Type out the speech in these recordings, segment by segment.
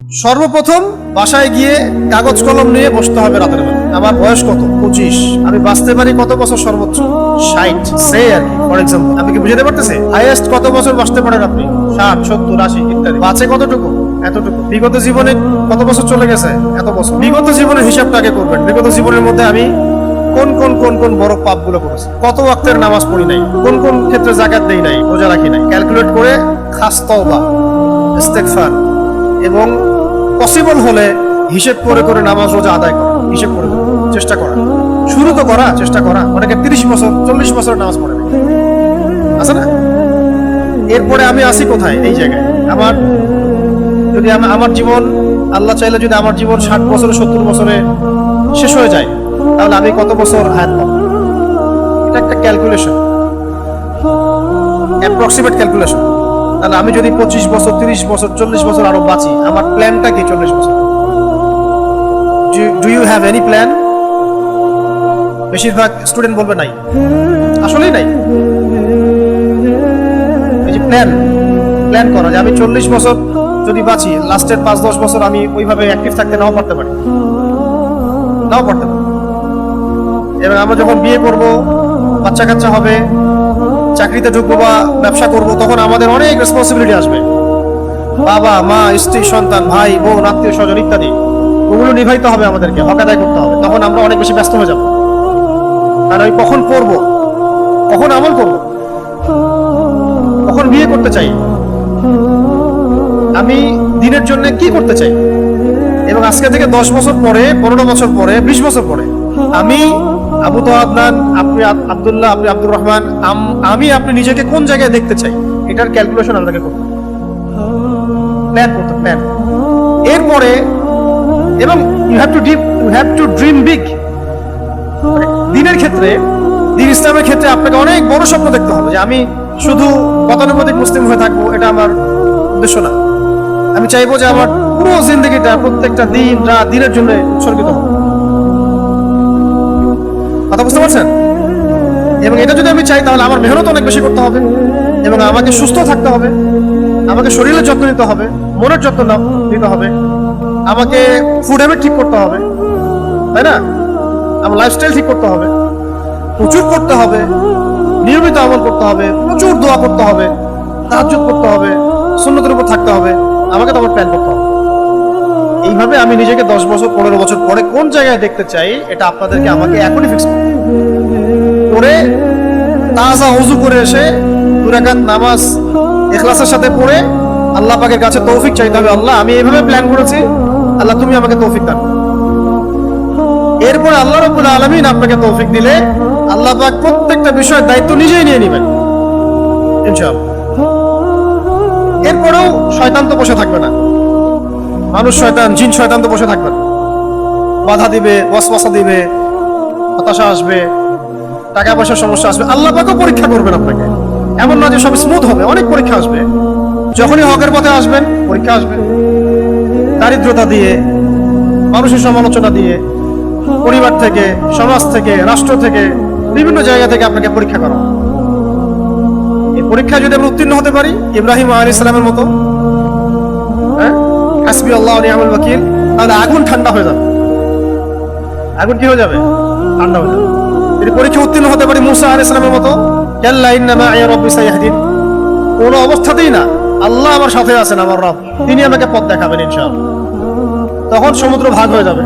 সর্বপ্রথম বাসায় গিয়ে কাগজ কলম নিয়ে বসতে হবে রাতের বেলা। আমার বয়স কত? 25। আমি বাঁচতে পারি কত বছর সর্বোচ্চ? 60। সে আর কি, ফর এক্সাম্পল। আমি কি বুঝাতে পারতেছি? হাইয়েস্ট কত বছর বাঁচতে পারেন আপনি? 60, 70, 80 ইত্যাদি। বাঁচে কতটুকু? এতটুকু। বিগত জীবনে কত বছর চলে গেছে? এত বছর। বিগত জীবনের হিসাবটা আগে করবেন। বিগত জীবনের মধ্যে আমি কোন কোন কোন কোন বড় পাপগুলো করেছি, কত ওয়াক্তের নামাজ পড়ি নাই, কোন কোন ক্ষেত্রে যাকাত দেই নাই, রোজা রাখি নাই, ক্যালকুলেট করে খাস তওবা, ইস্তেগফার এবং পসিবল হলে হিসেব করে করে নামাজ রোজা আদায় করা, হিসেব করে চেষ্টা করা, শুরু তো করা, চেষ্টা করা। অনেকে 30 বছর 40 বছর নামাজ পড়ে না, আছে না? এরপরে আমি আসি কোথায়? এই জায়গায় আমার যদি আমার জীবন, আল্লাহ চাইলে যদি আমার জীবন 60 বছরে 70 বছরে শেষ হয়ে যায়, তাহলে আমি কত বছর হায়াত পাবো? এটা একটা ক্যালকুলেশন, অ্যাপ্রক্সিমেট ক্যালকুলেশন। তাহলে আমি যদি 25 বছর 30 বছর 40 বছর আরো বাঁচি, আমার প্ল্যানটা কি 40 বছর? Do you have any plan? বেশিরভাগ স্টুডেন্ট বলবে নাই, আসলেই নাই। এই যে প্ল্যান করা যে আমি 40 বছর যদি বাঁচি, লাস্টের 5-10 বছর আমি ওইভাবে অ্যাক্টিভ থাকতে নাও পারতে পারি। এবং আমরা যখন বিয়ে করব, বাচ্চা কাচ্চা হবে, চাকরিতে ঢুকবো বা ব্যবসা করব, তখন আমাদের অনেক রেসপন্সিবিলিটি আসবে। বাবা মা, স্ত্রী, সন্তান, ভাই বোন, আত্মীয় স্বজন ইত্যাদি, ওগুলো নিভাইতে হবে, আমাদেরকে হক আদায় করতে হবে। তখন আমরা অনেক বেশি ব্যস্ত হয়ে যাব। আর আমি কখন পড়বো, কখন আমল করব, কখন বিয়ে করতে চাই, আমি দিনের জন্য কি করতে চাই, এবং আজকে থেকে 10 বছর পরে, 15 বছর পরে, 20 বছর পরে আমি আবু তো আদনান, আপনি আব্দুল্লাহ, আপনি আব্দুর রহমান, আমি আপনি নিজেকে কোন জায়গায় দেখতে চাই, এটার ক্যালকুলেশন আপনাকে করতে, প্ল্যান। এরপরে এবং you have to dream big. দিনের ক্ষেত্রে, দিন ইসলামের ক্ষেত্রে আপনাকে অনেক বড় স্বপ্ন দেখতে হবে যে আমি শুধু গতানুগতিক মুসলিম হয়ে থাকবো, এটা আমার উদ্দেশ্য না। আমি চাইবো যে আমার পুরো জিন্দগিটা, প্রত্যেকটা দিন রাত দিনের জন্য উৎসর্গিত হবে। কথা বুঝতে পারছেন? এবং এটা যদি আমি চাই, তাহলে আমার মেহনত অনেক বেশি করতে হবে, এবং আমাকে সুস্থ থাকতে হবে, আমাকে শরীরের যত্ন নিতে হবে, মনের যত্ন নিতে হবে, আমাকে ফুড হ্যাবিট ঠিক করতে হবে, তাই না? আমার লাইফস্টাইল ঠিক করতে হবে, প্রচুর করতে হবে, নিয়মিত আমল করতে হবে, প্রচুর দোয়া করতে হবে, তাহাজ্জুদ করতে হবে, সুন্নতের উপর থাকতে হবে। আমাকে তো আমার প্ল্যান করতে হবে। এইভাবে আমি নিজেকে 10 বছর 15 বছর পরে কোন জায়গায় দেখতে চাই, এটা আপনাদেরকে আমাকে এখনই ফিক্স করে তাজা ওযু করে এসে 2 রাকাত নামাজ ইখলাসের সাথে পড়ে আল্লাহ পাকের কাছে তৌফিক চাইতে হবে। আল্লাহ, আমি এইভাবে প্ল্যান করেছি, আল্লাহ তুমি আমাকে তৌফিক দান। এরপরে আল্লাহ রাব্বুল আলামিন আপনাকে তৌফিক দিলে আল্লাহ পাক প্রত্যেকটা বিষয়ের দায়িত্ব নিজেই নিয়ে নেবেন ইনশাআল্লাহ। এরপরেও শয়তান তো বসে থাকবে না, মানুষ শয়তান, জিন শয়তান তো বসে থাকবে না। বাধা দিবে, ওয়াসওয়াসা দিবে, হতাশা আসবে, টাকা পয়সার সমস্যা আসবে। আল্লাহ পাকও পরীক্ষা করবেন আপনাকে। এমন না যে সব স্মুথ হবে, অনেক পরীক্ষা আসবে। যখনই হকের পথে আসবেন, পরীক্ষা আসবে। দারিদ্রতা দিয়ে, মানুষের সমালোচনা দিয়ে, পরিবার থেকে, সমাজ থেকে, রাষ্ট্র থেকে, বিভিন্ন জায়গা থেকে আপনাকে পরীক্ষা করা। এই পরীক্ষায় যদি আমরা উত্তীর্ণ হতে পারি, ইব্রাহিম আলাইহিস সালামের মতো, হাসবি আল্লাহ ওয়া নি'মাল ওয়াকিল, তাহলে আগুন ঠান্ডা হয়ে যাবে। আগুন কি হয়ে যাবে? ঠান্ডা হয়ে যাবে। যদি পরীক্ষা উত্তীর্ণ হতে পারি মুসা আলাইহিস সালামের মতো, কাল্লা ইন্না মা'আ রাব্বি সায়াহদিন, কোন অবস্থাতেই না, আল্লাহ আমার সাথে আছেন, আমার রব, তিনি আমাকে পথ দেখাবেন ইনশাআল্লাহ। তখন সমুদ্র ভাগ হয়ে যাবে।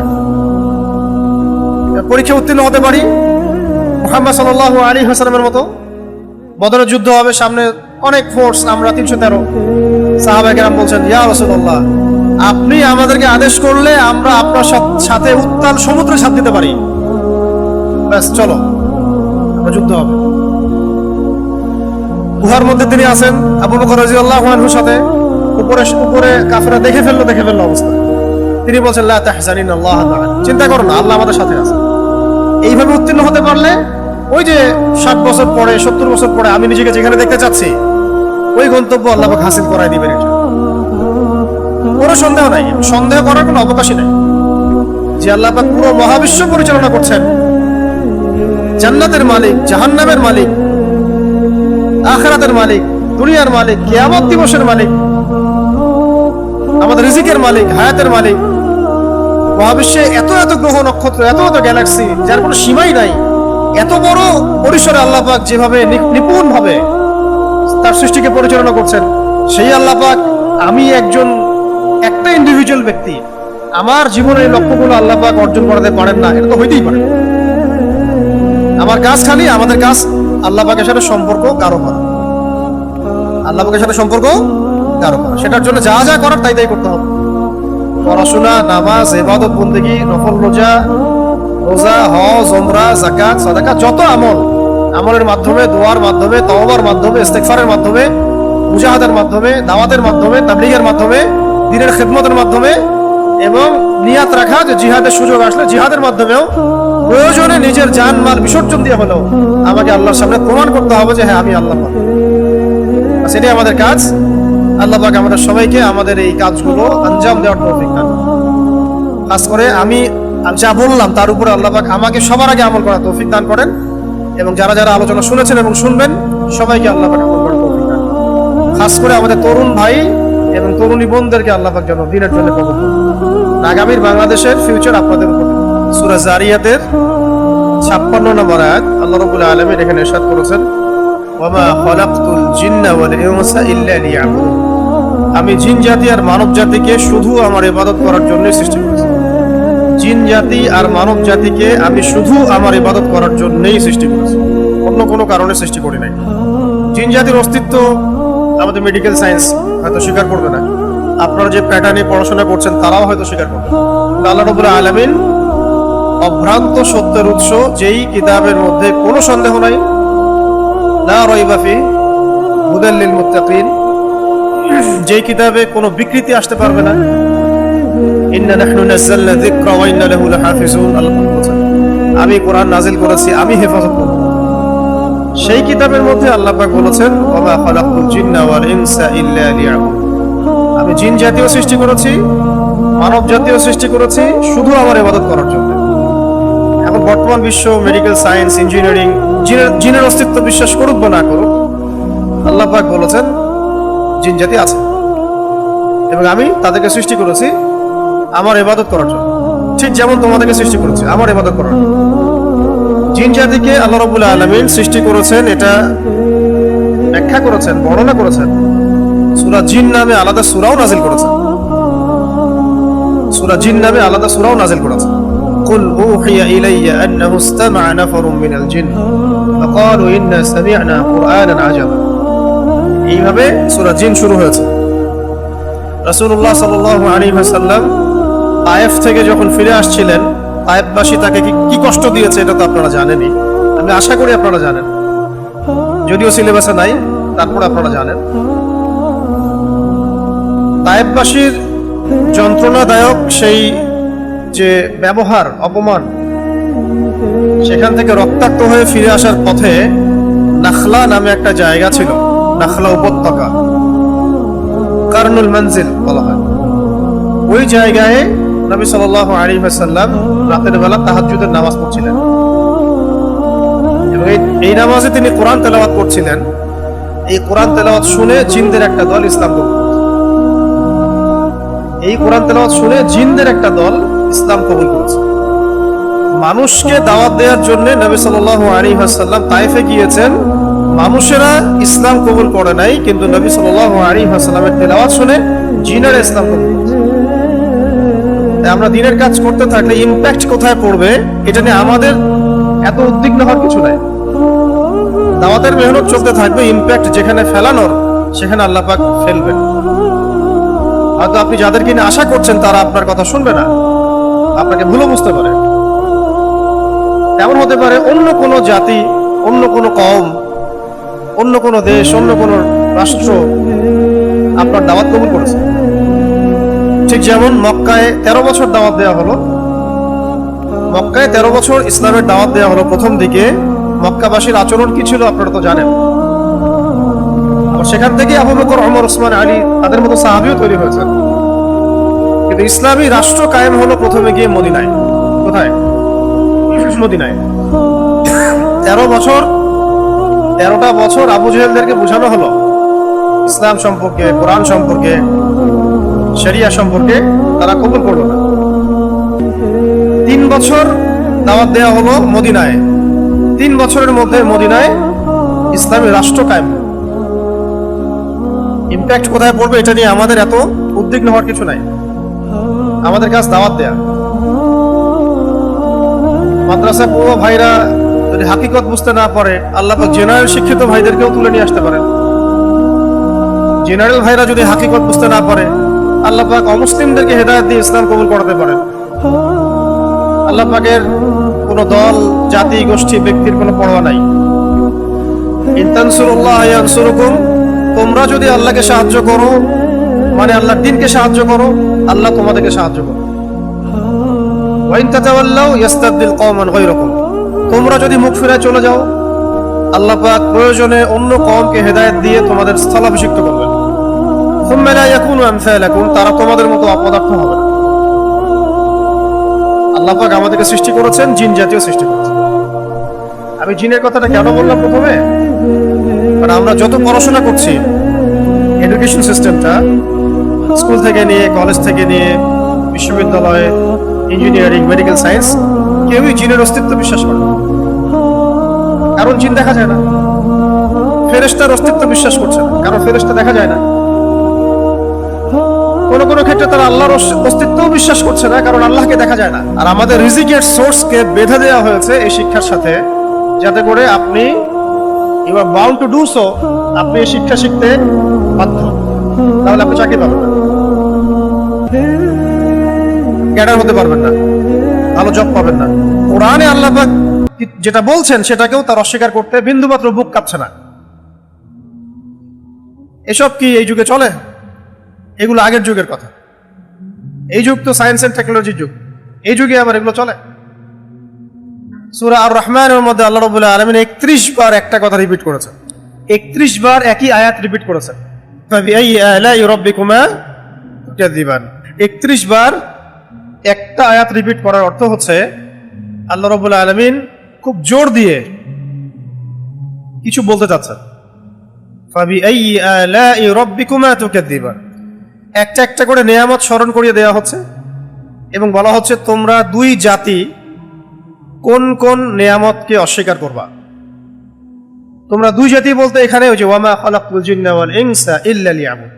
পরীক্ষা উত্তীর্ণ হতে পারি মুহাম্মদ সাল্লাল্লাহু আলাইহি ওয়াসাল্লামের মতো, বদরের যুদ্ধ হবে, সামনে অনেক ফোর্স, আমরা 313। সাহাবায়ে কেরাম বলছেন, ইয়া রাসূলুল্লাহ, আপনি আমাদেরকে আদেশ করলে আমরা আপনার সাথে উত্তাল সমুদ্রে ঝাঁপ দিতে পারি, ব্যাস চলো, আমরা যুদ্ধ হবে। গুহার মধ্যে তিনি আছেন আবু বকর রাদিয়াল্লাহু আনহুর সাথে, উপরে কাফেররা দেখে ফেললো অবস্থা। তিনি বলছেন, লা তাহজানিন, আল্লাহ মা'ানা, চিন্তা করো না, আল্লাহ আমাদের সাথে আছে। এইভাবে উত্তীর্ণ হতে পারলে ওই যে 60 বছর পরে, 70 বছর পরে আমি নিজেকে যেখানে দেখতে চাচ্ছি, ওই গন্তব্য আল্লাহ পাক হাসিল করাই দিবেন। কোনো সন্দেহ নাই, সন্দেহ করার কোনো অবকাশই নাই যে আল্লাহ পাক পুরো মহাবিশ্ব পরিচালনা করছেন, জান্নাতের মালিক, জাহান্নামের মালিক, আখিরাতের মালিক, দুনিয়ার মালিক, কিয়ামত দিবসের মালিক। আমাদের রিজিকের মালিক, হায়াতের মালিক, মহাবিশ্বে এত এত গ্রহ নক্ষত্র, এত এত গ্যালাক্সি, যার কোনো সীমাই নাই, এত বড় পরিসরে আল্লাহ পাক যেভাবে নিপুণ ভাবে তার সৃষ্টিকে পরিচালনা করছেন, সেই আল্লাহ পাক আমি একজন একটা ইন্ডিভিজুয়াল ব্যক্তি, আমার জীবনের লক্ষ্যগুলো আল্লাহ পাক অর্জন করাতে পারেন না, এটা তো হইতেই পারে। আমার কাজ খালি, আমাদের কাজ আল্লাহ পাকের সাথে সম্পর্ক কারো করা, আল্লাহ পাকের সাথে সম্পর্ক কারো করা, সেটার জন্য যা যা করার তাই তাই করতে হবে। পড়াশোনা, নামাজ, ইবাদত, বন্দেগী, নফল রোজা, হজ, উমরা, যাকাত, সাদাকা, যত আমলের মাধ্যমে, দোয়ার মাধ্যমে, তওবার মাধ্যমে, ইস্তেগফারের মাধ্যমে, মুজাহাদার মাধ্যমে, দাওয়াতের মাধ্যমে, তাবলীগের মাধ্যমে, দ্বীনের খিদমতের মাধ্যমে, এবং নিয়াত রাখা যে জিহাদের সুযোগ আসলে জিহাদের মাধ্যমেও প্রয়োজনে নিজের জান মাল বিসর্জন দিয়ে হলেও আমাকে আল্লাহর সামনে প্রমাণ করতে হবে যে হ্যাঁ আমি আল্লাহ পাক। সেটাই আমাদের কাজ। আল্লাহ পাক আমাদের সবাইকে আমাদের এই কাজগুলো আঞ্জাম দেওয়ার তৌফিক দান। খাস করে আমি যা বললাম তার উপরে আল্লাহ পাক আমাকে সবার আগে আমল করার তৌফিক দান করেন, এবং যারা যারা আলোচনা শুনেছেন এবং শুনবেন সবাইকে আল্লাহ পাক আমল করার তৌফিক দান। খাস করে আমাদের তরুণ ভাই এবং তরুণী বোনদেরকে আল্লাহ পাক যেন দ্বীনের জন্য কবুল করেন। আগামীর বাংলাদেশের ফিউচার আপনাদের উপর। সূরা জারিয়াতের 56 নম্বর আয়াত আল্লাহ রাব্বুল আলামিন এখানে ইরশাদ করেছেন, ওয়ামা খালাকতুল জিন্না ওয়াল ইনসা ইল্লা লিয়াবুদুন। আমি জিন জাতি আর মানব জাতিকে শুধু আমার ইবাদত করার জন্যই সৃষ্টি করেছি। জিন জাতি আর মানব জাতিকে আমি শুধু আমার ইবাদত করার জন্যই সৃষ্টি করেছি, অন্য কোনো কারণে সৃষ্টি করি নাই। জিন জাতির অস্তিত্ব আমাদের মেডিকেল সায়েন্স হয়তো স্বীকার করবে না, আপনারা যে প্যাটার্নে পড়াশোনা করছেন তারাও হয়তো স্বীকার করবে। আল্লাহ রাব্বুল আলামিন অভ্রান্ত সত্যের উৎস, যেই কিতাবের মধ্যে কোনো সন্দেহ নাই, লা রাইবা ফি হুদাল লিল মুত্তাকিন, যেই কিতাবে কোনো বিকৃতি আসতে পারবে না। ইন্না নাহনু নাযালনা যিকরা ওয়া ইন্না লাহু লাহাফিজুন। আল্লাহ বলেছেন আমি কোরআন নাযিল করেছি, আমি হেফাজত করব। সেই কিতাবের মধ্যে আল্লাহ পাক বলেছেন, ওয়া খালাকতুল জিন্না ওয়াল ইনসা ইল্লা লিয়াবুদুন। আমি জিন জাতীয় সৃষ্টি করেছি, মানব জাতীয় সৃষ্টি করেছি শুধু আমার ইবাদত করার জন্য। এখন বর্তমান বিশ্ব মেডিকেল সায়েন্স, ইঞ্জিনিয়ারিং জিনের অস্তিত্ব বিশ্বাস করুক বা না করুক, আল্লাহ পাক বলেছেন জিন জাতি আছে এবং আমি তাদেরকে সৃষ্টি করেছি আমার ইবাদত করার জন্য, ঠিক যেমন তোমাদেরকে সৃষ্টি করেছি আমার ইবাদত করার জন্য। জিন জাতিকে আল্লাহ রাব্বুল আলামিন সৃষ্টি করেছেন, এটা ব্যাখ্যা করেছেন, বর্ণনা করেছেন। সূরা জিন নামে আলাদা সূরাও নাযিল করেছেন, সূরা জিন নামে আলাদা সূরাও নাযিল করেছেন। কুল উহিয়া ইলাইয়া আন্নাহু ইসতামা'a নাফারুম মিনাল জিন ফাকালু ইন্না সামি'না কুরআনান আজাবা। এইভাবে সূরা জিন শুরু হয়েছে। রাসূলুল্লাহ সাল্লাল্লাহু আলাইহি ওয়াসাল্লাম তায়েফ থেকে যখন ফিরে আসছিলেন, তায়েফবাসী তাকে কি কষ্ট দিয়েছে এটা তো আপনারা জানেনই, আমি আশা করি আপনারা জানেন, যদিও সিলেবাসে নাই তারপরে আপনারা জানেন। তায়েফবাসীর যন্ত্রণাদায়ক সেই যে ব্যবহার, অপমান, সেখান থেকে রক্তাক্ত হয়ে ফিরে আসার পথে নাখলা নামে একটা জায়গা ছিল, নাখলা উপত্যকা, কারনুল মঞ্জিল বলা হয়। ওই জায়গায় নবী সাল্লাল্লাহু আলাইহি ওয়াসাল্লাম রাতের বেলা তাহাজ্জুদের নামাজ পড়ছিলেন এবং এই নামাজে তিনি কোরআন তেলাওয়াত করছিলেন। এই কোরআন তেলাওয়াত শুনে জিনদের একটা দল ইসলাম কবুল করেছে। এই কোরআন তেলাওয়াত শুনে জিনদের একটা দল ইসলাম কবুল করেছে। মানুষকে দাওয়াত দেওয়ার জন্য নবী সাল্লাল্লাহু আলাইহি ওয়াসাল্লাম তায়েফে গিয়েছেন, মানুষেরা ইসলাম কবুল করে নাই, কিন্তু নবী সাল্লাল্লাহু আলাইহি ওয়াসাল্লামের তেলাওয়াত শুনে জিনেরা ইসলাম কবুল করেছে। আমরা দিনের কাজ করতে থাকলে ইমপ্যাক্ট কোথায় পড়বে এটা নিয়ে আমাদের এত উদ্বিগ্ন হওয়ার কিছু নাই। দাওয়াতের মেহনত চলতে থাকবে, ইমপ্যাক্ট যেখানে ফেলানোর সেখানে আল্লাহ পাক ফেলবেন। হয়তো আপনি যাদেরকে নিয়ে আশা করছেন তারা আপনার কথা শুনবে না, আপনাকে ভুলও বুঝতে পারে। এমন হতে পারে অন্য কোনো জাতি, অন্য কোনো কওম, অন্য কোনো দেশ, অন্য কোনো রাষ্ট্র আপনার দাওয়াত কবুল করেছে। ঠিক যেমন মক্কায় 13 বছর দাওয়াত দেওয়া হলো, মক্কায় 13 বছর ইসলামের দাওয়াত দেওয়া হলো। প্রথম দিকে মক্কাবাসীর আচরণ কি ছিল আপনারা তো জানেন। সেখান থেকে আবু বকর, ওমর, ওসমান, আলী তাদের মতো সাহাবীও তৈরি হয়েছে। কিন্তু ইসলামী রাষ্ট্র কায়েম হলো প্রথমে গিয়ে মদিনায়। কোথায়? মদিনায়। 13টা বছর আবু জেহেলদেরকে বোঝানো হলো ইসলাম সম্পর্কে, কোরআন সম্পর্কে, শরিয়া সম্পর্কে তারা কবুল করলো না। 3 বছর দাওয়াত দেওয়া হলো মদিনায়। 3 বছরের মধ্যে মদিনায় ইসলামী রাষ্ট্র কায়েম। ইম্প্যাক্ট কোথায় পড়বে এটা নিয়ে আমাদের এত উদ্বিগ্ন হওয়ার কিছু নাই। আমাদের কাছে দাওয়াত দেয়া। মাদ্রাসা পড়ুয়া ভাইরা যদি হাকিকত বুঝতে না পারে, আল্লাহ পাক জেনারেল শিক্ষিত ভাইদেরকেও তুলে নিয়ে আসতে পারেন। জেনারেল ভাইরা যদি হাকিকত বুঝতে না পারে, আল্লাহ পাক অমুসলিমদেরকে হেদায়েত দিয়ে ইসলাম কবুল করাতে পারেন। আল্লাহ পাকের কোন দল, জাতি, গোষ্ঠী, ব্যক্তির কোনো পরোয়া নাই। ইন তানসুরুল্লাহ ইয়ানসুরুকুম, তোমরা যদি আল্লাহকে সাহায্য করো, মানে আল্লাহর দ্বীনকে সাহায্য করো, আল্লাহ তোমাদেরকে সাহায্য করো। ওয়া ইন তাতাওয়াল্লাউ ইস্তাবদিল কওমান গায়রাকুম, তোমরা যদি মুখ ফিরে চলে যাও, আল্লাহ পাক প্রয়োজনে অন্য কওমকে হেদায়েত দিয়ে তোমাদের স্থলাভিষিক্ত করবেন। সুম্মা লা ইয়াকুনু আমসালাকুম, তারা তোমাদের মতো অপদার্থ হবে না। আল্লাহ পাক আমাদেরকে সৃষ্টি করেছেন, জিন জাতীয় সৃষ্টি করেছেন। আমি জিনের কথাটা কেন বললাম প্রথমে? কারণ আমরা যত পড়াশোনা করছি, এডুকেশন সিস্টেমটা স্কুল থেকে নিয়ে, কলেজ থেকে নিয়ে, বিশ্ববিদ্যালয়ে, ইঞ্জিনিয়ারিং, মেডিকেল সায়েন্স, কেউই জিনের অস্তিত্ব বিশ্বাস করে না। কারণ জিন দেখা যায় না। ফেরেশতার অস্তিত্ব বিশ্বাস করছে না, কারণ ফেরেশতা দেখা যায় না। কোন কোন ক্ষেত্রে তারা আল্লাহর অস্তিত্বও বিশ্বাস করছে না, কারণ আল্লাহকে দেখা যায় না। আর আমাদের রিজিকের সোর্সকে বেঁধে দেওয়া হয়েছে এই শিক্ষার সাথে, যাতে করে আপনি you are bound to do so, আপনি এই শিক্ষা শিখতে বাধ্য, তাহলে আপনি চাকরি পাবেন না, ক্যাডার হতে পারবেন না, ভালো জব পাবেন না। কোরআনে আল্লাহ পাক যেটা বলছেন সেটাকেও তার অস্বীকার করতে বিন্দুমাত্র বুক কাঁপছে না। এসব কি এই যুগে চলে? এগুলো আগের যুগের কথা। এই যুগ তো সায়েন্স এন্ড টেকনোলজির যুগ, এই যুগে আবার এগুলো চলে। সূরা আর রহমানের মধ্যে আল্লাহ রাব্বুল আলামিন 31 বার একটা কথা রিপিট করেছেন। 31 বার একই আয়াত রিপিট করেছেন, ফাবিআইয়ি আলাই রাব্বিকুমা তুকাযিবান। 31 বার একটা আয়াত রিপিট করার অর্থ হচ্ছে আল্লাহ রাব্বুল আলামিন খুব জোর দিয়ে কিছু বলতে চাচ্ছেন। ফাবিআইয়ি আলাই রাব্বিকুমা তুকাযিবান, একটা একটা করে নিয়ামত স্মরণ করিয়ে দেওয়া হচ্ছে এবং বলা হচ্ছে তোমরা দুই জাতি কোন কোন নিয়ামতকে অস্বীকার করবা। তোমরা দুই জাতি বলতে এখানে ওই যে ওয়ামা খালাকতুল জিন্না ওয়াল ইনসা ইল্লা লিয়াবুদ,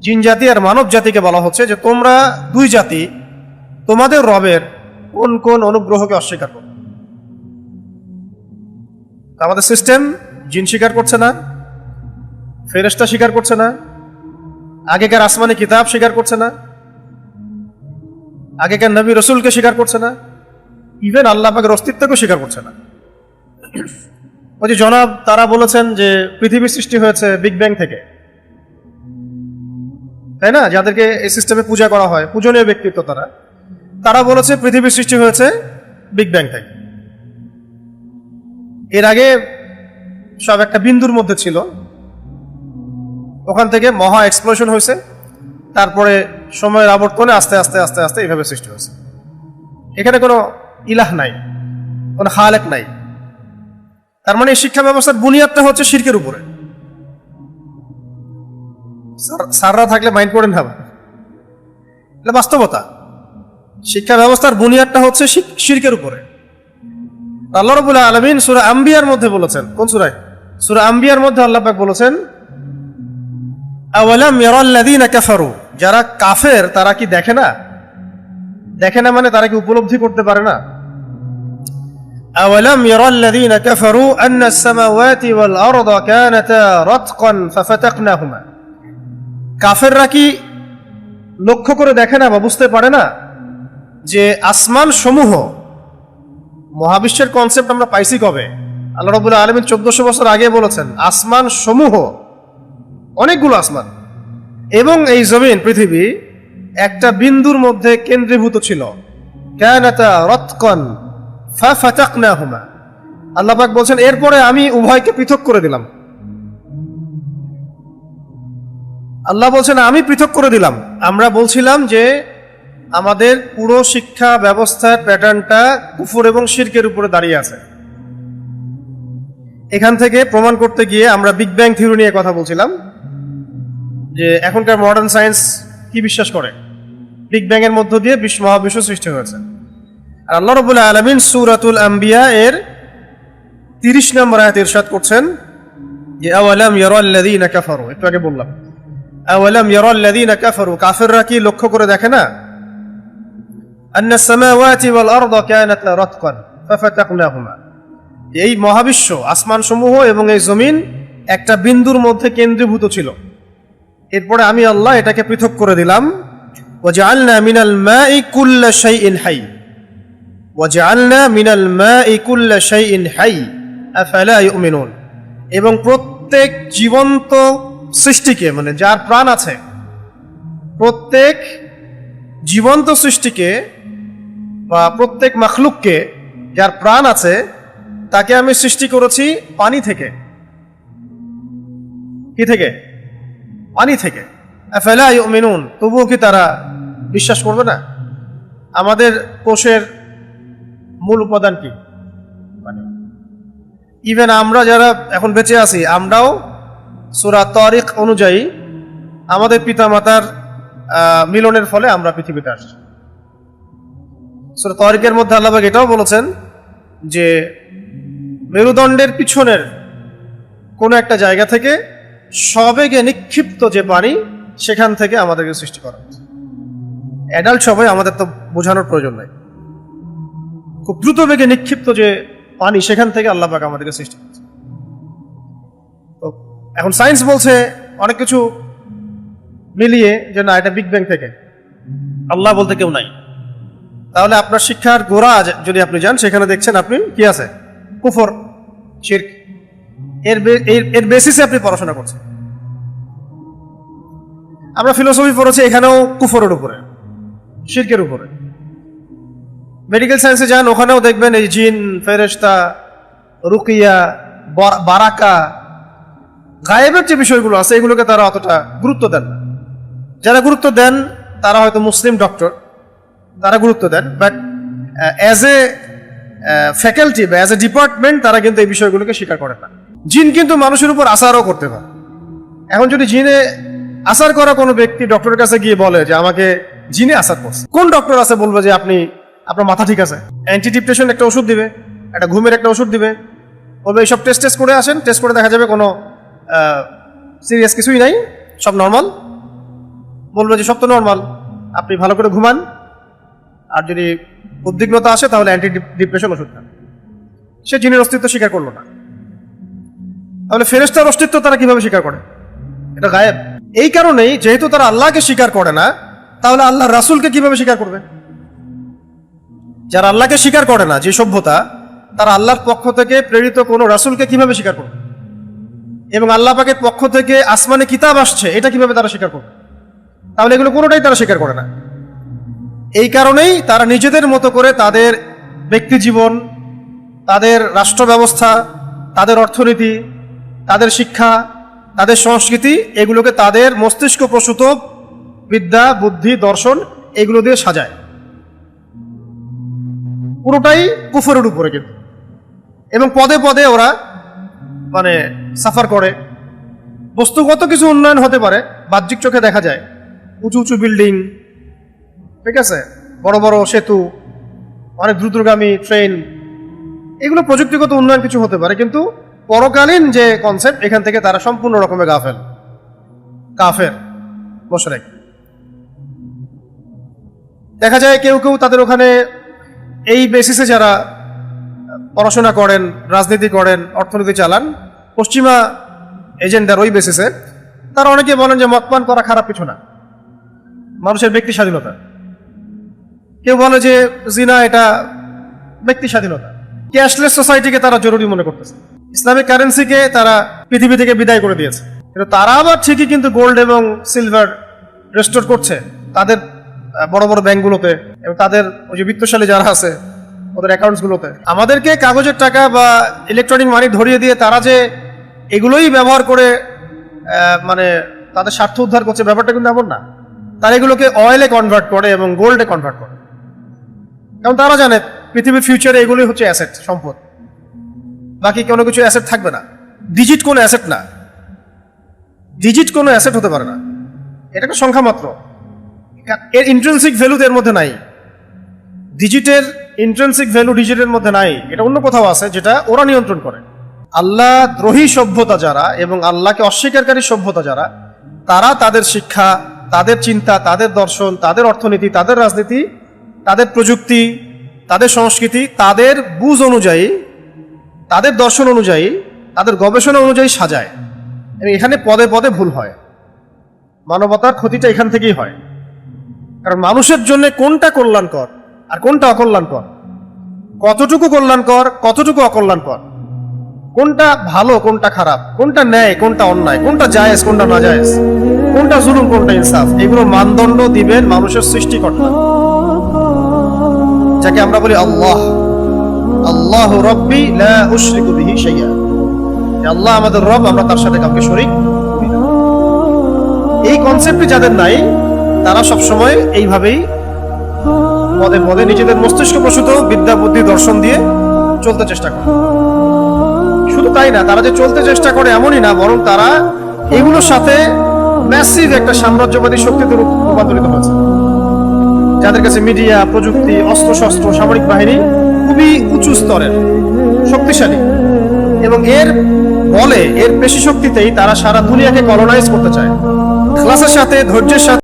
জিন জাতি আর মানব জাতিকে বলা হচ্ছে যে তোমরা দুই জাতি তোমাদের রবের কোন কোন অনুগ্রহকে অস্বীকার করো। আমাদের সিস্টেম জিন স্বীকার করছে না, ফেরেশতা স্বীকার করছে না, আগেকার আসমানি কিতাব স্বীকার করছে না, আগেকার নবী রসুলকে স্বীকার করছে না, ইভেন আল্লাহ পাকের অস্তিত্বকে স্বীকার করছে না। ওই যে জনাব তারা বলেছেন যে পৃথিবী সৃষ্টি হয়েছে বিগ ব্যাং থেকে, তাই না? যাদেরকে এই সিস্টেমে পূজা করা হয়, পূজনীয় ব্যক্তিত্ব তারা বলেছে পৃথিবী সৃষ্টি হয়েছে বিগ ব্যাং থেকে। এর আগে সব একটা বিন্দুর মধ্যে ছিল, ওখান থেকে মহা এক্সপ্লোশন হয়েছে, তারপরে সময়ের আবর্তনে আস্তে আস্তে আস্তে আস্তে এইভাবে সৃষ্টি হয়েছে। এখানে কোনো ইলাহ নাই, কোনো খালেক নাই। তার মানে এই শিক্ষা ব্যবস্থার বুনিয়াদটা হচ্ছে শিরকের উপরে। সাররা থাকলে মাইন্ড করেন না, এটা বাস্তবতা। শিক্ষা ব্যবস্থার বুনিয়াদটা হচ্ছে শিরকের উপরে। আল্লাহ রাব্বুল আলামিন সূরা আম্বিয়ার মধ্যে বলেছেন, কোন সূরায়? সূরা আম্বিয়ার মধ্যে আল্লাহ পাক বলেছেন আওয়ালাম ইয়ারাল্লাযীনা কাফারু, যারা কাফের তারা কি দেখে না? দেখে না মানে তারা কি উপলব্ধি করতে পারে না? আওয়ালাম ইয়ারাল্লাযীনা কাফারু আন্নাস সামাওয়াতি ওয়াল আরদা কানাতা রাতকান ফাফাতাকনাহুমা, কাফেররা কি লক্ষ্য করে দেখে না বা বুঝতে পারে না যে আসমান সমূহ, মহাবিশ্বের কনসেপ্ট আমরা পাইছি কবে? আল্লাহ রাব্বুল আলামিন 1400 বছর আগে বলেছেন আসমান সমূহ, অনেকগুলো আসমান এবং এই জমিন পৃথিবী একটা বিন্দুর মধ্যে কেন্দ্রীভূত ছিল। কানাতা রাতকান ফাফাতাকনাহুমা, আল্লাহ পাক বলছেন এরপরে আমি উভয়কে পৃথক করে দিলাম। আল্লাহ বলছেন আমি পৃথক করে দিলাম। আমরা বলছিলাম যে আমাদের পুরো শিক্ষা ব্যবস্থার প্যাটার্নটা কুফর এবং শিরকের উপরে দাঁড়িয়ে আছে। এখান থেকে প্রমাণ করতে গিয়ে আমরা বিগ ব্যাং থিওরি নিয়ে কথা বলছিলাম, যে এখনকার মডার্ন সায়েন্স কি বিশ্বাস করে? বিগ ব্যাং এর মধ্য দিয়ে মহাবিশ্ব সৃষ্টি হয়েছে। আর আল্লাহ রাব্বুল আলামিন সূরাতুল আম্বিয়া এর 30 নম্বর আয়াতে ইরশাদ করছেন যে আওয়ালাম ইয়ারাল্লাযীনা কাফারু, একটু আগে বললাম, আওয়ালাম ইয়ারাল্লাযীনা কাফারু, কাফিররা কি লক্ষ্য করে দেখে না? আন্নাস সামাওয়াতি ওয়াল আরদা কানাতা রাতকান ফাফাতাকনাহুমা, এই মহাবিশ্ব, আসমান সমূহ এবং এই জমিন একটা বিন্দুর মধ্যে কেন্দ্রীভূত ছিল, এরপরে আমি আল্লাহ এটাকে পৃথক করে দিলাম। ওয়াজআলনা মিনাল মাই কুল্লা শাইইন হাই, ওয়াজআলনা মিনাল মাই কুল্লা শাইইন হাই আফালা ইউমিনুন, এবং প্রত্যেক জীবন্ত সৃষ্টিকে, মানে যার প্রাণ আছে, প্রত্যেক জীবন্ত সৃষ্টিকে বা প্রত্যেক মাখলুককে যার প্রাণ আছে তাকে আমি সৃষ্টি করেছি পানি থেকে। কি থেকে? পানি থেকে। আফালা ইউমিনুন, তবুও কি তারা বিশ্বাস করবে না? আমাদের কোষের মূল উপাদান কি? পানি। ইভেন আমরা যারা এখন বেঁচে আছি, আমরাও সূরা তারিক অনুযায়ী আমাদের পিতামাতার মিলনের ফলে আমরা পৃথিবীতে আসছি। সূরা তারিকের মধ্যে আল্লাহ পাক এটাও বলেছেন যে মেরুদণ্ডের পিছনের কোনো একটা জায়গা থেকে সবেগে নিক্ষিপ্ত যে পানি, সেখান থেকে আমাদেরকে সৃষ্টি করা হয়েছে। অ্যাডাল্ট সবাই, আমাদের তো বোঝানোর প্রয়োজন নাই, খুব দ্রুত বেগে নিক্ষিপ্ত যে পানি, সেখান থেকে আল্লাহ পাক আমাদেরকে সৃষ্টি করেছে। তো এখন সায়েন্স বলছে অনেক কিছু মিলিয়ে যে না, এটা বিগ ব্যাং থেকে, আল্লাহ বলতে কেউ নাই। তাহলে আপনার শিক্ষার গোড়া যদি আপনি যান, সেখানে দেখছেন আপনি কি আছে? কুফর, শিরক, এর বেসিসে আপনি পড়াশোনা করছেন। আমরা ফিলোসফি পড়েছি, এখানেও কুফরের উপরে, শিরকের উপরে। মেডিকেল সায়েন্সে যান, ওখানেও দেখবেন এই জিন, ফেরেশতা, রুকিয়া, বারাকা, গায়েবের যে বিষয়গুলো আছে, এগুলোকে তারা অতটা গুরুত্ব দেন না। যারা গুরুত্ব দেন তারা হয়তো মুসলিম ডক্টর, তারা গুরুত্ব দেন, বাট অ্যাজ এ ফ্যাকাল্টি বা অ্যাজ এ ডিপার্টমেন্ট তারা কিন্তু এই বিষয়গুলোকে স্বীকার করে না। জিন কিন্তু মানুষের উপর আসারও করতে পারে। এখন যদি জিনে আসার করা কোনো ব্যক্তি ডক্টরের কাছে গিয়ে বলে যে আমাকে জিনে আসার করছে, কোন ডক্টর আছে বলবে যে আপনার মাথা ঠিক আছে? অ্যান্টি ডিপ্রেশন একটা ওষুধ দিবে, একটা ঘুমের একটা ওষুধ দিবে, বলবে এইসব টেস্ট করে আসেন, টেস্ট করে দেখা যাবে কোনো সিরিয়াস কিছুই নাই, সব নর্মাল। বলবে যে সব তো নর্মাল, আপনি ভালো করে ঘুমান, আর যদি উদ্বিগ্নতা আসে তাহলে অ্যান্টি ডিপ্রেশন ওষুধ খান। সে জিনের অস্তিত্ব স্বীকার করলো না। তাহলে ফেরেশতার অস্তিত্ব তারা কিভাবে স্বীকার করে? এটা গায়েব। এই কারণেই, যেহেতু তারা আল্লাহকে স্বীকার করে না, তাহলে আল্লাহ রাসূলকে কিভাবে স্বীকার করবে? যারা আল্লাহকে স্বীকার করে না, যে সভ্যতা, তারা আল্লাহর পক্ষ থেকে প্রেরিত কোনো রাসূলকে কিভাবে স্বীকার করবে? এবং আল্লাহ পাকের পক্ষ থেকে আসমানে কিতাব আসছে, এটা কিভাবে তারা স্বীকার করবে? তাহলে এগুলো কোনোটাই তারা স্বীকার করে না। এই কারণেই তারা নিজেদের মতো করে তাদের ব্যক্তি জীবন, তাদের রাষ্ট্র ব্যবস্থা, তাদের অর্থনীতি, তাদের শিক্ষা, তাদের সংস্কৃতি, এগুলোকে তাদের মস্তিষ্ক প্রসূত বিদ্যা, বুদ্ধি, দর্শন, এগুলো দিয়ে সাজায়। পুরোটাই কুফরের উপরে কিন্তু। এবং পদে পদে ওরা মানে সাফার করে। বস্তুগত কিছু উন্নয়ন হতে পারে, বাহ্যিক চোখে দেখা যায়, উঁচু উঁচু বিল্ডিং, ঠিক আছে, বড় বড় সেতু, অনেক দ্রুতগামী ট্রেন, এগুলো প্রযুক্তিগত উন্নয়ন কিছু হতে পারে, কিন্তু পরকালীন যে কনসেপ্ট, এখান থেকে তারা সম্পূর্ণ রকমের গাফেল, কাফের, মুশরিক। দেখা যায় কেউ কেউ তাদের ওখানে এই বেসিসে যারা পড়াশোনা করেন, রাজনীতি করেন, অর্থনীতি চালান, পশ্চিমা এজেন্ডার ওই বেসিসে, তারা অনেকে বলেন যে মতপান করা খারাপ কিছু না, মানুষের ব্যক্তি স্বাধীনতা। কেউ বলে যে জিনা এটা ব্যক্তি স্বাধীনতা। ক্যাশলেস সোসাইটিকে তারা জরুরি মনে করতেছে, ইসলামিক কারেন্সিকে তারা পৃথিবী থেকে বিদায় করে দিয়েছে। কিন্তু তারা আবার ঠিকই কিন্তু গোল্ড এবং সিলভার রেস্টোর করছে তাদের বড় বড় ব্যাংকগুলোতে, এবং তাদের ওই যে বিত্তশালী যারা আছে ওদের অ্যাকাউন্টসগুলোতে। আমাদেরকে কাগজের টাকা বা ইলেকট্রনিক মানি ধরিয়ে দিয়ে তারা যে এগুলোই ব্যবহার করে মানে তাদের স্বার্থ উদ্ধার করছে, ব্যাপারটা কিন্তু এমন না। তারা এগুলোকে অয়েলে কনভার্ট করে এবং গোল্ডে কনভার্ট করে, কারণ তারা জানে পৃথিবীর ফিউচারে এগুলোই হচ্ছে অ্যাসেট, সম্পদ, বাকি কোনো কিছু অ্যাসেট থাকবে না। ডিজিট কোনো অ্যাসেট না, ডিজিট কোনো অ্যাসেট হতে পারে না, এটা একটা সংখ্যা মাত্র। এর ইন্ট্রিনসিক ভ্যালু এর মধ্যে নাই। ডিজিটের ইন্ট্রিনসিক ভ্যালু ডিজিটের মধ্যে নাই, এটা অন্য কোথাও আছে যেটা ওরা নিয়ন্ত্রণ করে। আল্লাহ দ্রোহী সভ্যতা যারা এবং আল্লাহকে অস্বীকারী সভ্যতা যারা, তারা তাদের শিক্ষা, তাদের চিন্তা, তাদের দর্শন, তাদের অর্থনীতি, তাদের রাজনীতি, তাদের প্রযুক্তি, তাদের সংস্কৃতি, তাদের বুঝ অনুযায়ী, তাদের দর্শন অনুযায়ী, তাদের গবেষণা অনুযায়ী সাজায়। এবং এখানে পদে পদে ভুল হয়। মানবতার ক্ষতিটা এখান থেকেই হয়। কারণ মানুষের জন্য কোনটা কল্যাণকর আর কোনটা অকল্যাণকর, কতটুকু কল্যাণকর, কতটুকু অকল্যাণকর, কোনটা ভালো কোনটা খারাপ, কোনটা ন্যায় কোনটা অন্যায়, কোনটা জায়েজ কোনটা না জায়েজ, কোনটা জুলুম কোনটা ইনসাফ, এগুলো মানদণ্ড দিবেন মানুষের সৃষ্টিকর্তা, যাকে আমরা বলি আল্লাহ। আল্লাহ রব্বি লা উশরিকু বিহি শাইআ। আল্লাহ আমাদের রব, আমরা তার সাথে কাউকে শরীক করি না। এই কনসেপ্টই যাদের নাই, তারা সবসময় এইভাবেই পদে পদে নিজেদের মস্তিষ্ক প্রসূত বিদ্যা বুদ্ধি দর্শন দিয়ে চলতে চেষ্টা করে। শুধু তাই না, তারা যে চলতে চেষ্টা করে এমনই না, বরং তারা এগুলোর সাথে ম্যাসিভ একটা সাম্রাজ্যবাদী শক্তিতে রূপান্তরিত হয়েছে, যাদের কাছে মিডিয়া, প্রযুক্তি, অস্ত্রশস্ত্র, সামরিক বাহিনী খুবই উঁচু স্তরের, শক্তিশালী, এবং এর বলে, এর পেশি শক্তিতেই তারা সারা দুনিয়াকে কলোনাইজ করতে চায়। ক্লাসের সাথে, ধৈর্যের সাথে